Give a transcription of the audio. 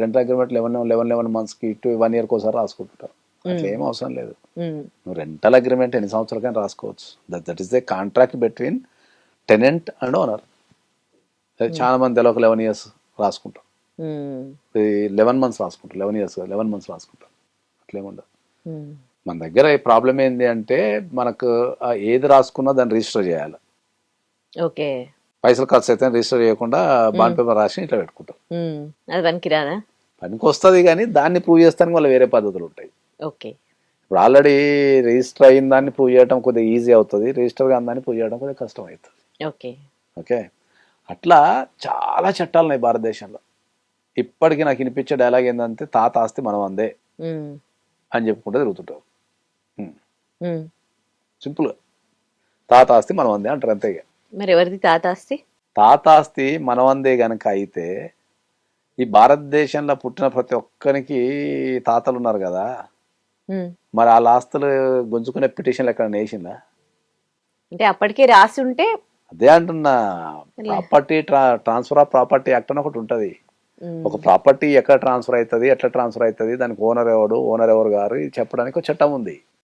Rental agreement 11 మంత్స్కి 1 ఇయర్కి ఒకసారి రాసుకుంటుంటారు. అట్లా ఏం అవసరం లేదు. నువ్వు రెంటల్ అగ్రిమెంట్ ఎన్ని సంవత్సరాలకైనా రాసుకోవచ్చు. That is the contract between tenant and owner. చాలా మంది ఒక 11 ఇయర్స్ రాసుకుంటారు, 11 మంత్స్ రాసుకుంటారు, 11 ఇయర్స్ 11 మంత్స్ రాసుకుంటారు. అట్లేముండదు. మన దగ్గర ఈ ప్రాబ్లం ఏంది అంటే మనకు ఏది రాసుకున్నా దాన్ని రిజిస్టర్ చేయాలి. ఓకే, పైసలు ఖర్చు అయితే రిజిస్టర్ చేయకుండా బాండ్ పేపర్ రాసి ఇట్లా పెట్టుకుంటారు. అది పనికి రాదా? పనికి వస్తుంది, కానీ దాన్ని ప్రూవ్ చేస్తానికి వాళ్ళ వేరే పద్ధతులు ఉంటాయి. ఓకే, ఇప్పుడు ఆల్రెడీ రిజిస్టర్ అయిన దాన్ని ప్రూవ్ చేయడం కొద్దిగా ఈజీ అవుతుంది, రిజిస్టర్ కాని దాన్ని ప్రూవ్ చేయడం కొద్దిగా కష్టం అవుతుంది. ఓకే, ఓకే, అట్లా చాలా చట్టాలు ఉన్నాయి భారతదేశంలో. ఇప్పటికీ నాకు వినిపించే డైలాగ్ ఏంటంటే తాత ఆస్తి మనం అందే అని చెప్పుకుంటే తిరుగుతుంటారు. సింపుల్గా తాత ఆస్తి మనం అందే అంటారు, అంతే. మరి ఎవరిది తాత ఆస్తి? తాత ఆస్తి మనం అందే గనక అయితే ఈ భారతదేశంలో పుట్టిన ప్రతి ఒక్కరికి తాతలు ఉన్నారు కదా, మరి వాళ్ళ ఆస్తులు గుంజుకునే పిటిషన్లు ఎక్కడ నేసిందా? అంటే అప్పటికే రాసి ఉంటే అదే అంటున్నా, property transfer of property act అని ఒకటి ఉంటుంది. ఒక ప్రాపర్టీ ఎక్కడ ట్రాన్స్ఫర్ అవుతుంది, ఎట్లా ట్రాన్స్ఫర్ అవుతుంది, దానికి ఓనర్ ఎవరు గారు ఇది చెప్పడానికి ఒక చట్టం ఉంది.